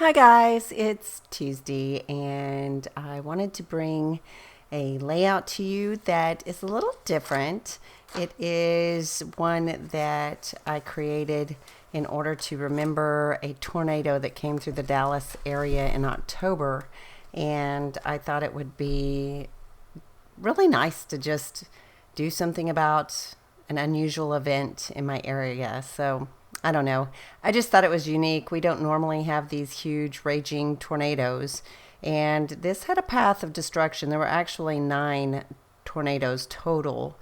Hi guys, it's Tuesday and I wanted to bring a layout to you that is a little different. It is one that I created in order to remember a tornado that came through the Dallas area in October, and I thought it would be really nice to just do something about an unusual event in my area. So I don't know. I just thought it was unique. We don't normally have these huge raging tornadoes. And this had a path of destruction. There were actually 9 tornadoes total.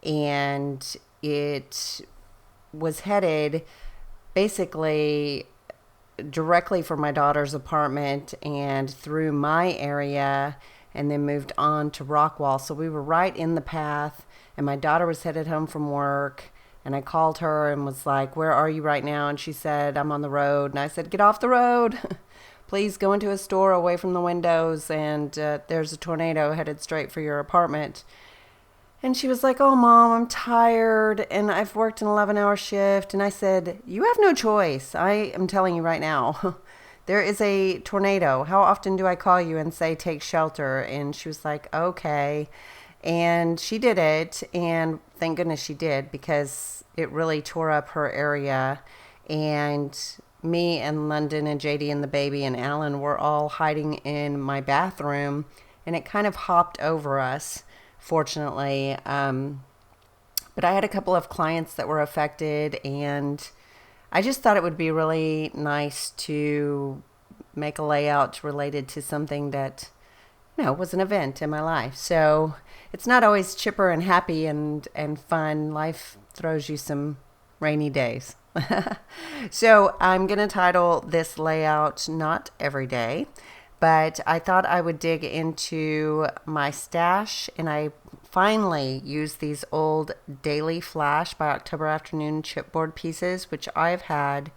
And it was headed basically directly for my daughter's apartment and through my area and then moved on to Rockwall. So we were right in the path, and my daughter was headed home from work. And I called her and was like, "Where are you right now?" And she said, "I'm on the road." And I said, "Get off the road. Please go into a store away from the windows, and there's a tornado headed straight for your apartment." And she was like, "Oh, Mom, I'm tired, and I've worked an 11-hour shift." And I said, "You have no choice. I am telling you right now. There is a tornado. How often do I call you and say, take shelter?" And she was like, "Okay." And she did it, and thank goodness she did, because it really tore up her area. And me and London and JD and the baby and Alan were all hiding in my bathroom, and it kind of hopped over us, fortunately. But I had a couple of clients that were affected, and I just thought it would be really nice to make a layout related to something that was an event in my life. So it's not always chipper and happy and fun. Life throws you some rainy days. So I'm going to title this layout Not Every Day, but I thought I would dig into my stash, and I finally used these old Daily Flash by October Afternoon chipboard pieces, which I've had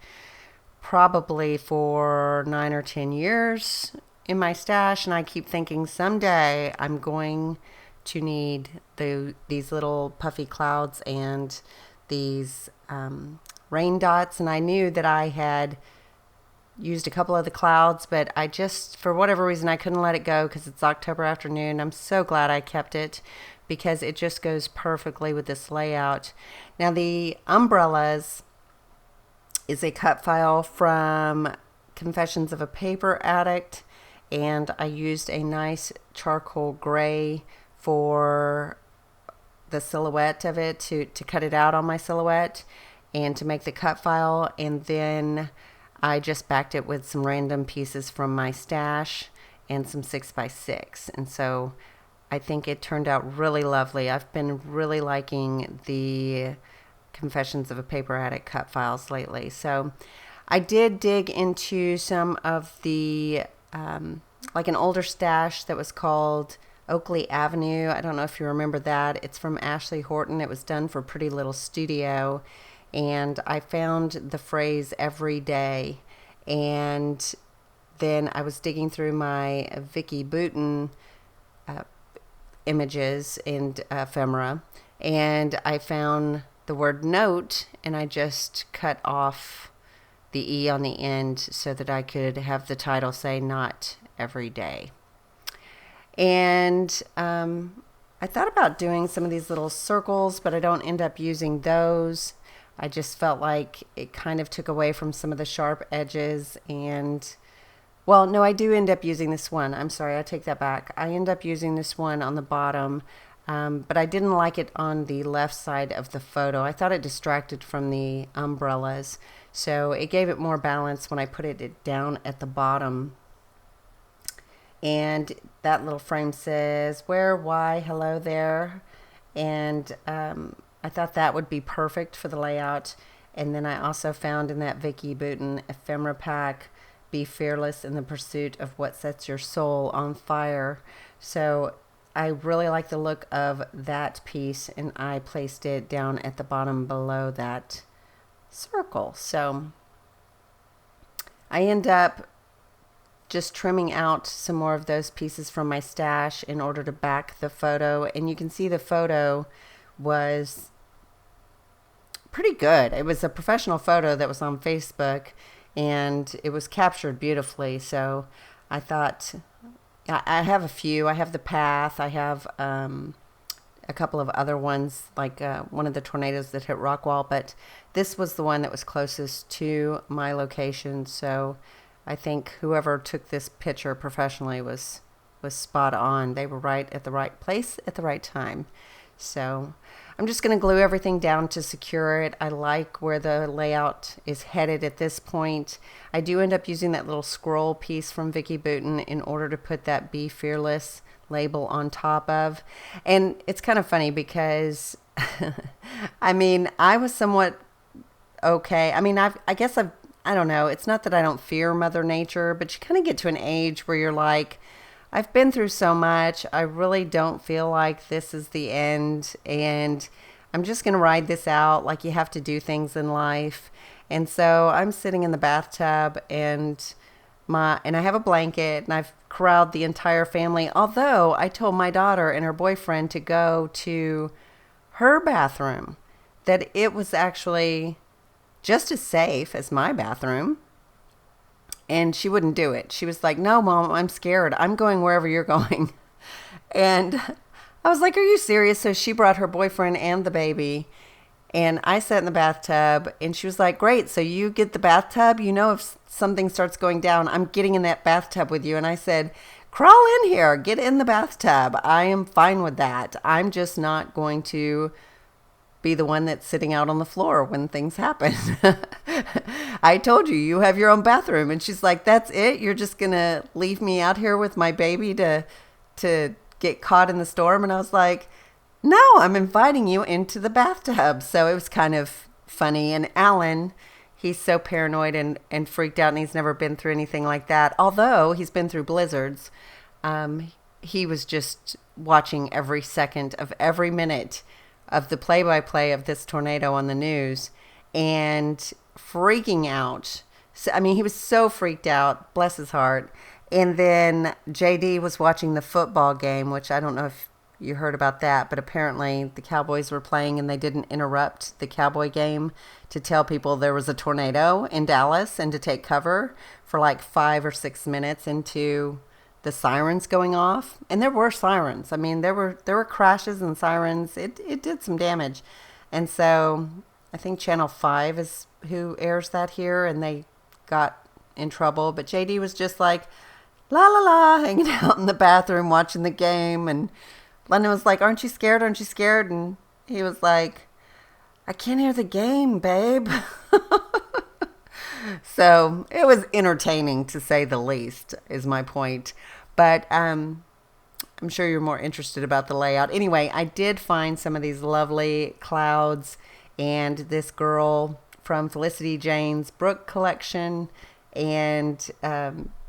probably for 9 or 10 years in my stash, and I keep thinking someday I'm going to need these little puffy clouds and these rain dots. And I knew that I had used a couple of the clouds, but I just, for whatever reason, I couldn't let it go because it's October Afternoon. I'm so glad I kept it because it just goes perfectly with this layout. Now, the umbrellas is a cut file from Confessions of a Paper Addict, and I used a nice charcoal gray for the silhouette of it to cut it out on my silhouette and to make the cut file. And then I just backed it with some random pieces from my stash and some 6x6. And so I think it turned out really lovely. I've been really liking the Confessions of a Paper Addict cut files lately. So I did dig into some of the like an older stash that was called Oakley Avenue. I don't know if you remember that. It's from Ashley Horton. It was done for Pretty Little Studio. And I found the phrase "every day." And then I was digging through my Vicky Boutin images and ephemera. And I found the word "note," and I just cut off the E on the end so that I could have the title say "Not Every Day." And I thought about doing some of these little circles, but I don't end up using those. I just felt like it kind of took away from some of the sharp edges. And, well, no, I do end up using this one. I'm sorry, I take that back. I end up using this one on the bottom, but I didn't like it on the left side of the photo. I thought it distracted from the umbrellas. So it gave it more balance when I put it down at the bottom. And that little frame says, "Where, why, hello there." And I thought that would be perfect for the layout. And then I also found in that Vicky Boutin ephemera pack, "Be fearless in the pursuit of what sets your soul on fire." So I really like the look of that piece, and I placed it down at the bottom below that circle. So I end up just trimming out some more of those pieces from my stash in order to back the photo. And you can see the photo was pretty good. It was a professional photo that was on Facebook, and it was captured beautifully. So I thought, I have a few. I have the path. I have a couple of other ones, like one of the tornadoes that hit Rockwall, but this was the one that was closest to my location. So I think whoever took this picture professionally was spot on. They were right at the right place at the right time. So I'm just going to glue everything down to secure it. I like where the layout is headed at this point. I do end up using that little scroll piece from Vicki Boutin in order to put that Be Fearless label on top of. And it's kind of funny because I mean, I was somewhat okay. I mean, I don't know. It's not that I don't fear Mother Nature, but you kind of get to an age where you're like, I've been through so much. I really don't feel like this is the end, and I'm just going to ride this out like you have to do things in life. And so I'm sitting in the bathtub, and I have a blanket, and I've corralled the entire family. Although I told my daughter and her boyfriend to go to her bathroom, that it was actually just as safe as my bathroom. And she wouldn't do it. She was like, no, Mom, I'm scared. I'm going wherever you're going. And I was like, are you serious? So she brought her boyfriend and the baby. And I sat in the bathtub. And she was like, great. So you get the bathtub. You know, if something starts going down, I'm getting in that bathtub with you. And I said, crawl in here. Get in the bathtub. I am fine with that. I'm just not going to be the one that's sitting out on the floor when things happen. I told you, you have your own bathroom. And she's like, that's it? You're just going to leave me out here with my baby to get caught in the storm? And I was like, no, I'm inviting you into the bathtub. So it was kind of funny. And Alan, he's so paranoid and freaked out, and he's never been through anything like that. Although he's been through blizzards. He was just watching every second of every minute of the play-by-play of this tornado on the news and freaking out. So, I mean, he was so freaked out, bless his heart. And then JD was watching the football game, which I don't know if you heard about that, but apparently the Cowboys were playing and they didn't interrupt the Cowboy game to tell people there was a tornado in Dallas and to take cover for like 5 or 6 minutes into the sirens going off. And there were sirens. I mean, there were crashes and sirens. It did some damage. And so I think Channel 5 is who airs that here, and they got in trouble. But JD was just like, la la la, hanging out in the bathroom watching the game. And London was like, aren't you scared? Aren't you scared? And he was like, I can't hear the game, babe. So it was entertaining, to say the least, is my point. But I'm sure you're more interested about the layout. Anyway, I did find some of these lovely clouds, and this girl from Felicity Jane's Brooke collection, and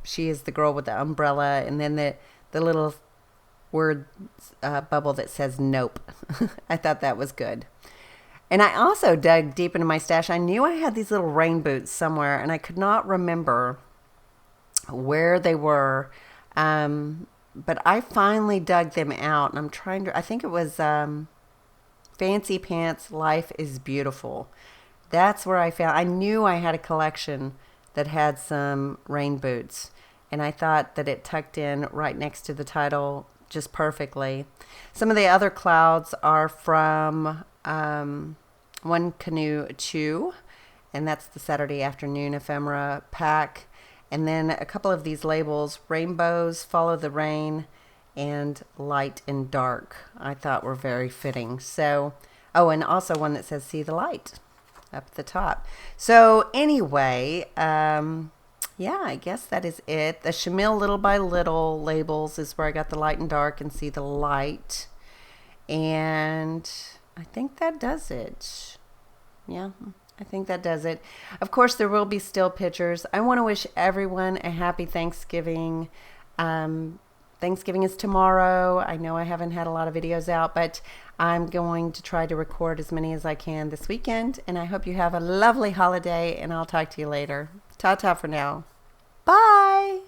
she is the girl with the umbrella, and then the little word bubble that says nope. I thought that was good. And I also dug deep into my stash. I knew I had these little rain boots somewhere, and I could not remember where they were. But I finally dug them out, and I'm trying to, I think it was Fancy Pants Life is Beautiful. That's where I found, I knew I had a collection that had some rain boots, and I thought that it tucked in right next to the title just perfectly. Some of the other clouds are from One Canoe 2, and that's the Saturday afternoon ephemera pack. And then a couple of these labels, Rainbows, Follow the Rain, and Light and Dark, I thought were very fitting. So, oh, and also one that says See the Light up at the top. So anyway, yeah, I guess that is it. The Shamil Little by Little labels is where I got the Light and Dark and See the Light. And I think that does it. Yeah, I think that does it. Of course, there will be still pictures. I want to wish everyone a happy Thanksgiving. Thanksgiving is tomorrow. I know I haven't had a lot of videos out, but I'm going to try to record as many as I can this weekend. And I hope you have a lovely holiday, and I'll talk to you later. Ta-ta for now. Bye.